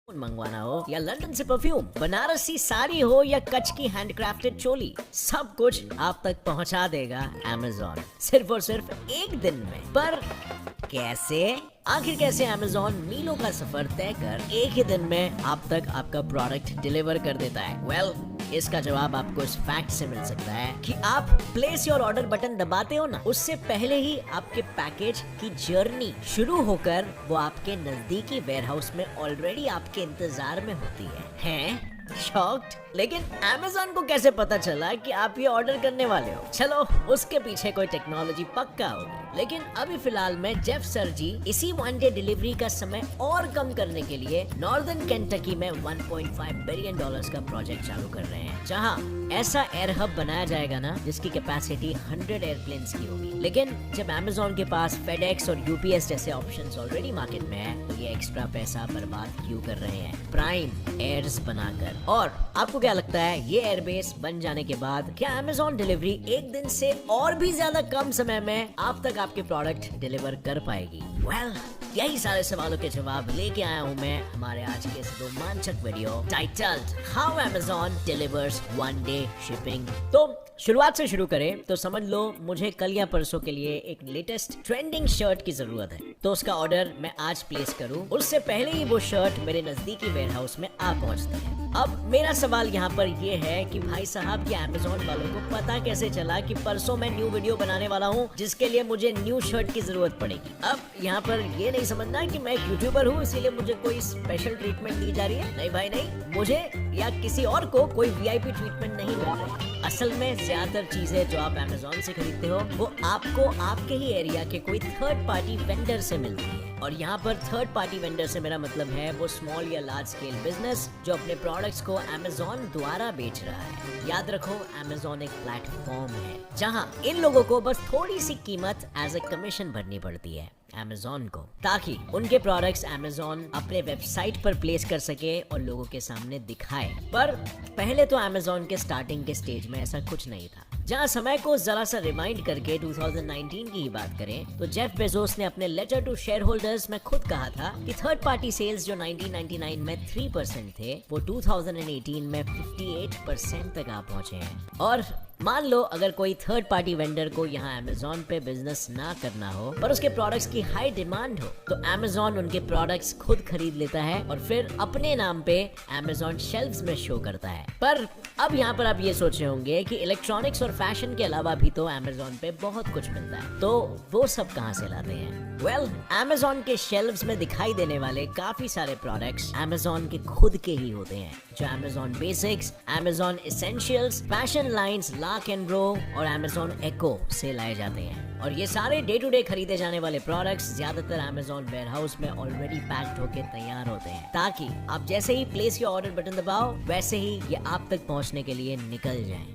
मंगवाना हो या लंदन से परफ्यूम, बनारसी साड़ी हो या कच्छ की हैंडक्राफ्टेड चोली, सब कुछ आप तक पहुंचा देगा अमेज़न सिर्फ और सिर्फ एक दिन में। पर कैसे? आखिर कैसे अमेज़न मीलों का सफर तय कर एक ही दिन में आप तक आपका प्रोडक्ट डिलीवर कर देता है? वेल, इसका जवाब आपको इस फैक्ट से मिल सकता है कि आप प्लेस योर ऑर्डर बटन दबाते हो ना, उससे पहले ही आपके पैकेज की जर्नी शुरू होकर वो आपके नजदीकी वेयरहाउस में ऑलरेडी आपके इंतजार में होती है। हैं? शॉक्ड? लेकिन अमेज़न को कैसे पता चला कि आप ये ऑर्डर करने वाले हो? चलो, उसके पीछे कोई टेक्नोलॉजी पक्का होगी। लेकिन अभी फिलहाल में जेफ सर जी इसी वन डे डिलीवरी का समय और कम करने के लिए नॉर्दर्न केंटकी में $1.5 बिलियन का प्रोजेक्ट चालू कर रहे हैं, जहां ऐसा एयर हब बनाया जाएगा ना जिसकी कैपेसिटी 100 एयरप्लेन्स की होगी। लेकिन जब अमेज़न के पास फेडेक्स और यूपीएस जैसे ऑप्शंस ऑलरेडी मार्केट में है, तो ये एक्स्ट्रा पैसा बर्बाद क्यों कर रहे हैं प्राइम एयर्स बनाकर? और आपको क्या लगता है, ये एयरबेस बन जाने के बाद क्या अमेज़न डिलीवरी एक दिन से और भी ज्यादा कम समय में आप तक आपके प्रोडक्ट डिलीवर कर पाएगी? वेल, यही सारे सवालों के जवाब लेके आया हूँ मैं हमारे आज के इस रोमांचक video titled how Amazon delivers one day shipping. तो शुरुआत से शुरू करें तो समझ लो मुझे कल या परसों के लिए एक लेटेस्ट ट्रेंडिंग शर्ट की जरूरत है, तो उसका ऑर्डर मैं आज प्लेस करूं, उससे पहले ही वो शर्ट मेरे नजदीकी वेयरहाउस में आ पहुंचती है। अब मेरा सवाल यहाँ पर ये है कि भाई साहब, कि अमेज़न वालों को पता कैसे चला कि परसों मैं न्यू वीडियो बनाने वाला हूँ जिसके लिए मुझे न्यू शर्ट की जरूरत पड़ेगी? अब यहाँ पर ये नहीं समझना कि मैं एक यूट्यूबर हूँ इसीलिए मुझे कोई स्पेशल ट्रीटमेंट दी जा रही है। नहीं भाई नहीं, मुझे या किसी और को कोई वीआईपी ट्रीटमेंट नहीं मिल रही। असल में ज्यादातर चीजें जो आप अमेज़न से खरीदते हो वो आपको आपके ही एरिया के कोई थर्ड पार्टी वेंडर से मिलती है। और यहाँ पर थर्ड पार्टी वेंडर से मेरा मतलब है वो स्मॉल या लार्ज स्केल बिजनेस जो अपने प्रोडक्ट्स को अमेज़न द्वारा बेच रहा है। याद रखो, अमेज़न एक प्लेटफॉर्म है जहाँ इन लोगों को बस थोड़ी सी कीमत एज ए कमीशन भरनी पड़ती है अमेज़न को, ताकि उनके प्रोडक्ट्स अमेज़न अपने वेबसाइट पर प्लेस कर सके और लोगों के सामने दिखाए। पर पहले तो अमेज़न के स्टार्टिंग के स्टेज में ऐसा कुछ नहीं था। जहां समय को जरा सा रिमाइंड करके 2019 की ही बात करें तो जेफ बेजोस ने अपने लेटर टू शेयर होल्डर्स में खुद कहा था कि थर्ड पार्टी सेल्स जो 1999 में 3% थे वो 2018 में 58% तक आ पहुंचे हैं। और मान लो अगर कोई थर्ड पार्टी वेंडर को यहाँ अमेज़न पे बिजनेस ना करना हो पर उसके प्रोडक्ट्स की हाई डिमांड हो, तो अमेज़न उनके प्रोडक्ट्स खुद खरीद लेता है और फिर अपने नाम पे अमेज़न शेल्फ्स में शो करता है। पर अब यहाँ पर आप ये सोच रहे होंगे कि इलेक्ट्रॉनिक्स और फैशन के अलावा भी तो अमेज़न पे बहुत कुछ मिलता है, तो वो सब कहाँ से लाते हैं? वेल, अमेज़न के शेल्फ्स में दिखाई देने वाले काफी सारे प्रोडक्ट्स अमेज़न के खुद के ही होते हैं, जो Amazon Basics, Amazon Essentials, fashion lines, Lark and Ro और अमेज़न एको से लाए जाते हैं। और ये सारे डे टू डे खरीदे जाने वाले प्रोडक्ट्स ज्यादातर अमेज़न वेयरहाउस में ऑलरेडी पैक्ड होके तैयार होते हैं, ताकि आप जैसे ही प्लेस योर ऑर्डर बटन दबाओ वैसे ही ये आप तक पहुंचने के लिए निकल जाएं।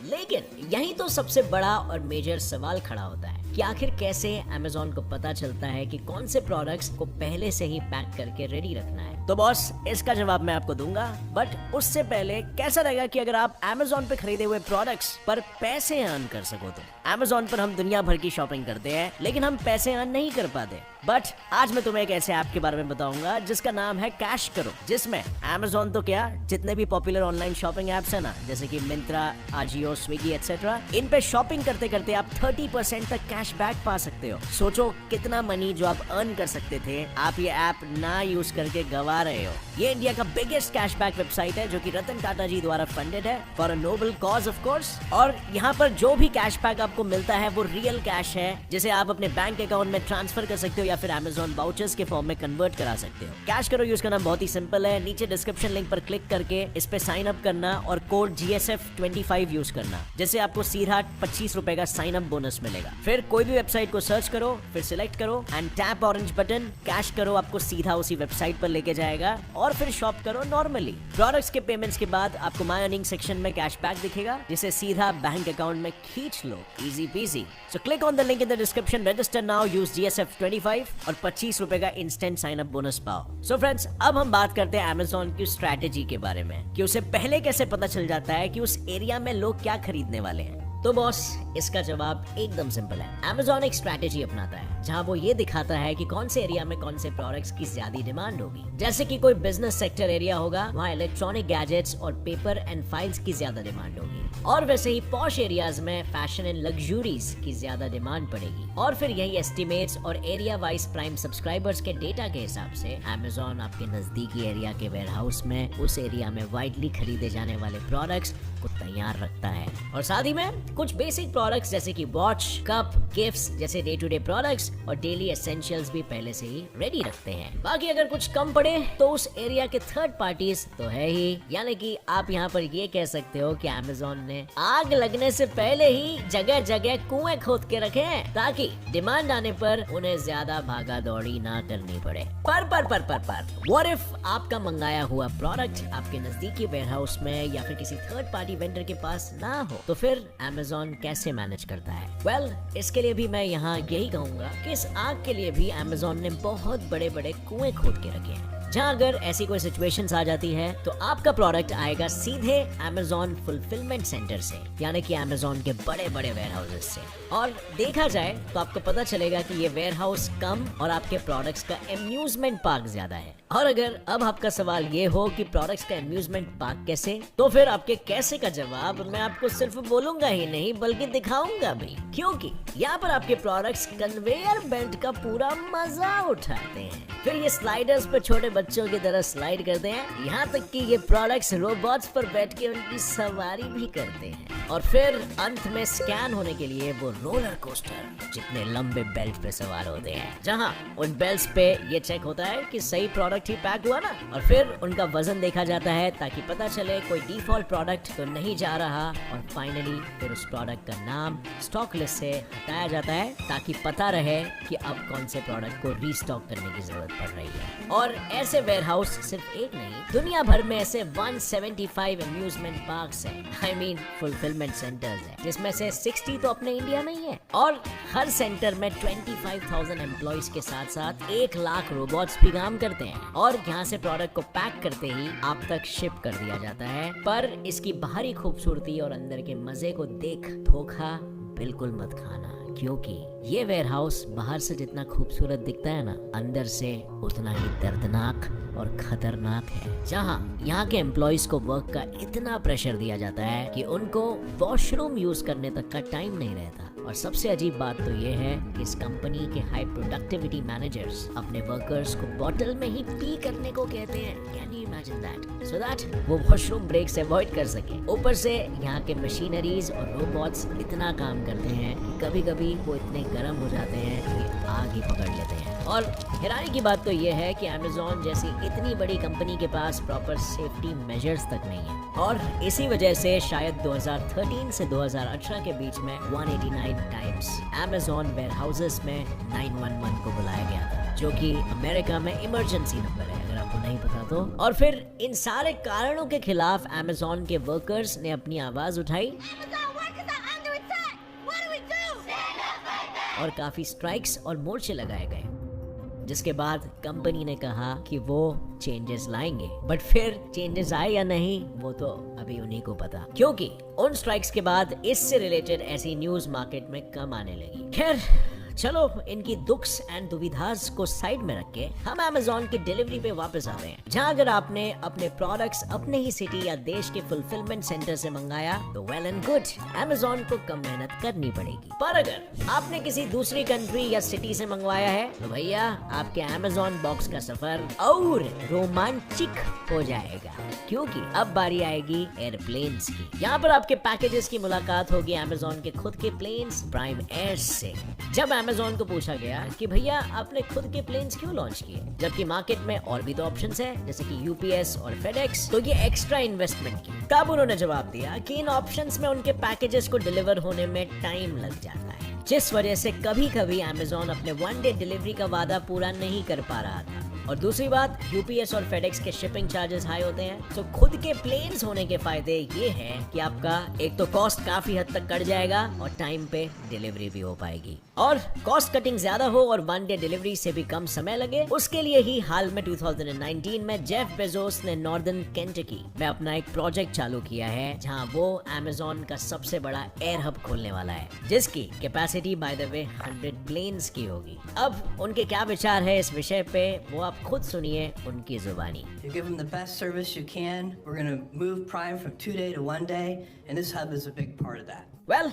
लेकिन यही तो सबसे बड़ा और मेजर सवाल खड़ा होता है कि आखिर कैसे अमेज़न को पता चलता है कि कौन से प्रोडक्ट्स को पहले से ही पैक करके रेडी रखना है? तो बॉस, इसका जवाब मैं आपको दूंगा, बट उससे पहले कैसा रहेगा कि अगर आप अमेज़न पे खरीदे हुए प्रोडक्ट्स पर पैसे अर्न कर सको। तो अमेज़न पर हम दुनिया भर की शॉपिंग करते हैं लेकिन हम पैसे अर्न नहीं कर पाते। बट आज मैं तुम्हें एक ऐसे ऐप के बारे में बताऊंगा जिसका नाम है कैश करो, जिसमें अमेज़न तो क्या, जितने भी पॉपुलर ऑनलाइन शॉपिंग एप्स है ना, जैसे कि मिंत्रा, आजियो, स्विगी एटसेट्रा, इन पे शॉपिंग करते करते आप 30% तक कैशबैक पा सकते हो। सोचो कितना मनी जो आप अर्न कर सकते थे आप ये ऐप ना यूज करके गवा रहे हो। ये इंडिया का बिगेस्ट कैशबैक वेबसाइट है जो कि रतन टाटा जी द्वारा फंडेड है for a noble cause of course. और यहाँ पर जो भी कैशबैक आपको मिलता है वो रियल कैश है जिसे आप अपने बैंक अकाउंट में ट्रांसफर कर सकते हो या फिर अमेज़न वाउचर्स के फॉर्म में कन्वर्ट करा सकते हो। कैश करो यूज करना बहुत ही सिंपल है। नीचे डिस्क्रिप्शन लिंक पर क्लिक करके इस पे साइन अप करना और कोड GSF25 यूज करना, जिससे आपको सीधा 25 रुपए का साइन अप बोनस मिलेगा। फिर कोई भी वेबसाइट को सर्च करो, फिर सिलेक्ट करो and tap orange button, cash करो आपको सीधा उसी वेबसाइट पर लेके जाएगा और फिर शॉप करो नॉर्मली। प्रोडक्ट्स के पेमेंट्स के बाद आपको माय अर्निंग सेक्शन में कैशबैक दिखेगा जिसे सीधा बैंक अकाउंट में खींच लो, easy peasy. So click on the link in the description, register now, use GSF25 और 25 रुपए का इंस्टेंट साइन अप बोनस पाओ। सो फ्रेंड्स, अब हम बात करते हैं अमेज़न की स्ट्रैटेजी के बारे में कि उसे पहले कैसे पता चल जाता है कि उस एरिया में लोग क्या खरीदने वाले हैं। तो बॉस, इसका जवाब एकदम सिंपल है। Amazon एक स्ट्रैटेजी अपनाता है जहां वो ये दिखाता है कि कौन से एरिया में कौन से प्रोडक्ट्स की ज्यादा डिमांड होगी। जैसे कि कोई बिजनेस सेक्टर एरिया होगा, वहाँ इलेक्ट्रॉनिक गैजेट्स और पेपर एंड फाइल्स की ज्यादा डिमांड होगी, और वैसे ही पॉश एरियाज में फैशन एंड लग्जरीज की ज्यादा डिमांड पड़ेगी। और फिर यही एस्टिमेट्स और एरिया वाइज प्राइम सब्सक्राइबर्स के डेटा के हिसाब से Amazon आपके नजदीकी एरिया के वेयरहाउस में उस एरिया में वाइडली खरीदे जाने वाले प्रोडक्ट्स को तैयार रखता है। और साथ ही में कुछ बेसिक प्रोडक्ट्स जैसे कि वॉच, कप, गिफ्ट्स जैसे डे टू डे प्रोडक्ट्स और डेली एसेंशियल्स भी पहले से ही रेडी रखते हैं। बाकी अगर कुछ कम पड़े तो उस एरिया के थर्ड पार्टीज तो है ही, यानी कि आप यहाँ पर ये कह सकते हो कि Amazon ने आग लगने से पहले ही जगह जगह कुएं खोद के रखे हैं ताकि डिमांड आने पर उन्हें ज्यादा भागा दौड़ी ना करनी पड़े। पर व्हाट इफ आपका मंगाया हुआ प्रोडक्ट आपके नजदीकी वेयरहाउस में या फिर किसी थर्ड पार्टी वेंडर के पास ना हो, तो फिर Amazon कैसे मैनेज करता है? वेल, इसके लिए भी मैं यहाँ यही कहूंगा कि इस आग के लिए भी Amazon ने बहुत बड़े बड़े कुएं खोद के रखे हैं, जहाँ अगर ऐसी कोई सिचुएशंस आ जाती है तो आपका प्रोडक्ट आएगा सीधे Amazon फुलफिलमेंट सेंटर से, यानी कि Amazon के बड़े बड़े वेयरहाउसेस से। और देखा जाए तो आपको पता चलेगा कि ये वेयरहाउस कम और आपके प्रोडक्ट्स का एम्यूजमेंट पार्क ज्यादा है। और अगर अब आपका सवाल ये हो कि प्रोडक्ट्स का एम्यूजमेंट पार्क कैसे, तो फिर आपके कैसे का जवाब मैं आपको सिर्फ बोलूंगा ही नहीं बल्कि दिखाऊंगा भी, क्योंकि यहाँ पर आपके प्रोडक्ट्स कन्वेयर बेल्ट का पूरा मजा उठाते हैं। फिर ये स्लाइडर्स पर छोटे बच्चों की तरह स्लाइड करते हैं, यहाँ तक कि ये प्रोडक्ट्स रोबोट्स पर बैठ के उनकी सवारी भी करते हैं। और फिर अंत में स्कैन होने के लिए वो रोलर कोस्टर जितने लंबे बेल्ट पे सवार होते हैं, जहाँ उन बेल्ट्स पे ये चेक होता है कि सही प्रोडक्ट ही पैक हुआ ना, और फिर उनका वजन देखा जाता है ताकि पता चले कोई डिफॉल्ट प्रोडक्ट तो नहीं जा रहा। और फाइनली फिर उस प्रोडक्ट का नाम स्टॉक लिस्ट से हटाया जाता है ताकि पता रहे कि अब कौन से प्रोडक्ट को रीस्टॉक करने की जरूरत पड़ रही है। और ऐसे वेयरहाउस सिर्फ एक नहीं, दुनिया भर में ऐसे 175 अम्यूजमेंट पार्क्स हैं, आई मीन फुलफिलमेंट सेंटर्स हैं, जिसमें से 60 तो अपने इंडिया में ही है। और हर सेंटर में 25,000 एम्प्लॉइज के साथ साथ 1 लाख रोबोट्स भी काम करते हैं। और यहाँ से प्रोडक्ट को पैक करते ही आप तक शिप कर दिया जाता है। पर इसकी बाहरी खूबसूरती और अंदर के मजे को देख धोखा बिल्कुल मत खाना, क्योंकि ये वेयरहाउस बाहर से जितना खूबसूरत दिखता है ना, अंदर से उतना ही दर्दनाक और खतरनाक है। जहाँ यहाँ के एम्प्लॉइज को वर्क का इतना प्रेशर दिया जाता है कि उनको वॉशरूम यूज करने तक का टाइम नहीं रहता। और सबसे अजीब बात तो ये है कि इस कंपनी के हाई प्रोडक्टिविटी मैनेजर्स अपने वर्कर्स को बॉटल में ही पी करने को कहते हैं। Can you imagine that? So that वो वॉशरूम ब्रेक्स अवॉइड कर सके। ऊपर से यहाँ के मशीनरीज और रोबोट्स इतना काम करते हैं कि कभी कभी वो इतने गर्म हो जाते हैं कि आग ही पकड़ लेते हैं। और हैरानी की बात तो ये है कि Amazon जैसी इतनी बड़ी कंपनी के पास प्रॉपर सेफ्टी मेजर्स तक नहीं है। और इसी वजह से शायद 2013 से 2018 के बीच में 189 टाइम्स Amazon वेयरहाउसेस में 911 को बुलाया गया था, जो कि अमेरिका में इमरजेंसी नंबर है अगर आपको नहीं पता तो। और फिर इन सारे कारणों के खिलाफ Amazon के वर्कर्स ने अपनी आवाज उठाई और काफी स्ट्राइक्स और मोर्चे लगाए गए, जिसके बाद कंपनी ने कहा कि वो चेंजेस लाएंगे। बट फिर चेंजेस आए या नहीं वो तो अभी उन्हीं को पता, क्योंकि उन स्ट्राइक्स के बाद इससे रिलेटेड ऐसी न्यूज मार्केट में कम आने लगी। खैर चलो, इनकी दुख्स एंड दुविधास को साइड में रख के हम Amazon की डिलीवरी पे वापस आते हैं, जहाँ अगर आपने अपने प्रोडक्ट्स अपने ही सिटी या देश के फुलफिलमेंट सेंटर से मंगाया तो वेल एंड गुड, Amazon को कम मेहनत करनी पड़ेगी। पर अगर आपने किसी दूसरी कंट्री या सिटी से मंगवाया है तो भैया आपके Amazon बॉक्स का सफर और रोमांचिक हो जाएगा, क्योंकि अब बारी आएगी एयरप्लेन्स की। यहाँ पर आपके पैकेजेस की मुलाकात होगी Amazon के खुद के प्लेन्स प्राइम एयर से। जब Amazon को पूछा गया कि भैया आपने खुद के प्लेन्स क्यों लॉन्च किए, जबकि मार्केट में और भी तो ऑप्शंस है जैसे कि UPS और FedEx, तो ये एक्स्ट्रा इन्वेस्टमेंट की। तब उन्होंने जवाब दिया कि इन ऑप्शंस में उनके पैकेजेस को डिलीवर होने में टाइम लग जाता है, जिस वजह से कभी कभी Amazon अपने 1 डे डिलीवरी का वादा पूरा नहीं कर पा रहा था। और दूसरी बात, यूपीएस और फेडेक्स के शिपिंग चार्जेस हाई होते हैं। तो खुद के प्लेन्स होने के फायदे ये हैं कि आपका एक तो कॉस्ट काफी हद तक कट जाएगा और टाइम पे डिलीवरी भी हो पाएगी। और कॉस्ट कटिंग ज्यादा हो और 1 डे डिलीवरी से भी कम समय लगे, उसके लिए ही हाल में 2019 में जेफ बेजोस ने नॉर्दर्न केंटकी में अपना एक प्रोजेक्ट चालू किया है, जहां वो Amazon का सबसे बड़ा एयर हब खोलने वाला है, जिसकी capacity by the way 100 planes की होगी। अब उनके क्या विचार है इस विषय पे, वो आप खुद सुनिए उनकी जुबानी। You give them the best service you can. We're going to move Prime from 2 day to 1 day, and this hub is a big part of that. Well,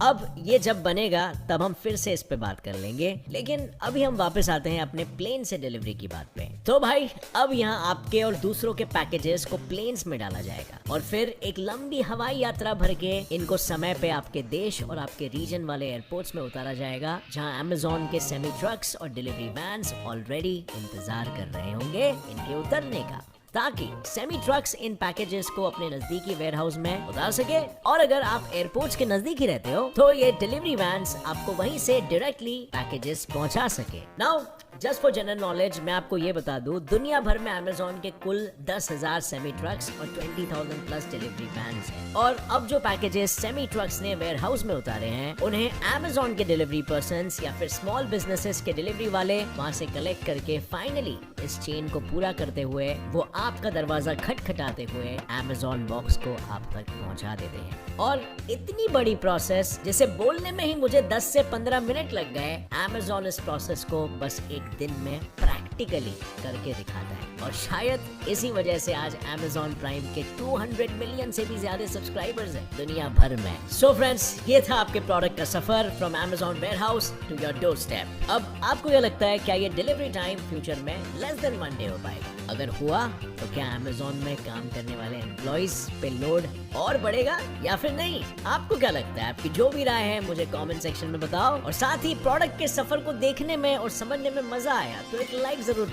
अब ये जब बनेगा तब हम फिर से इस पे बात कर लेंगे, लेकिन अभी हम वापस आते हैं अपने प्लेन से डिलीवरी की बात पे। तो भाई, अब यहाँ आपके और दूसरों के पैकेजेस को प्लेन्स में डाला जाएगा और फिर एक लंबी हवाई यात्रा भर के इनको समय पे आपके देश और आपके रीजन वाले एयरपोर्ट्स में उतारा जाएगा, जहाँ Amazon के सेमी ट्रक्स और डिलीवरी वैन्स ऑलरेडी इंतजार कर रहे होंगे इनके उतरने का, ताकि सेमी ट्रक्स इन पैकेजेस को अपने नजदीकी वेयरहाउस में उतार सके। और अगर आप एयरपोर्ट्स के नजदीक ही रहते हो तो ये डिलीवरी वैन्स आपको वहीं से डायरेक्टली पैकेजेस पहुंचा सके। Now just for general knowledge मैं आपको ये बता दूं, दुनिया भर में Amazon के कुल 10,000 सेमी ट्रक्स और 20,000 प्लस डिलीवरी वैन्स हैं। और अब जो पैकेजेस सेमी ट्रक्स ने वेयरहाउस में उतारे हैं, उन्हें Amazon के डिलीवरी पर्सन्स या फिर स्मॉल बिजनेसेस के डिलीवरी वाले वहां से कलेक्ट करके फाइनली इस चेन को पूरा करते हुए वो आपका दरवाजा खटखटाते हुए Amazon बॉक्स को आप तक पहुंचा देते हैं। और इतनी बड़ी प्रोसेस जिसे बोलने में ही मुझे 10 से 15 मिनट लग गए, Amazon इस प्रोसेस को बस एक दिन में प्रैक्टिकली करके दिखाता है। और शायद इसी वजह से आज Amazon प्राइम के 200 मिलियन से भी ज्यादा सब्सक्राइबर्स हैं दुनिया भर में। सो फ्रेंड्स, ये था आपके प्रोडक्ट का सफर from Amazon warehouse to your doorstep. अब आपको क्या लगता है, क्या ये डिलीवरी टाइम फ्यूचर में लेस देन 1 डे हो पाएगा? अगर हुआ तो क्या Amazon में काम करने वाले एम्प्लॉइज पे लोड और बढ़ेगा या फिर नहीं? आपको क्या लगता है? आपकी जो भी राय है मुझे कमेंट सेक्शन में बताओ। और साथ ही प्रोडक्ट के सफर को देखने में और समझने में मजा आया तो एक लाइक जरूर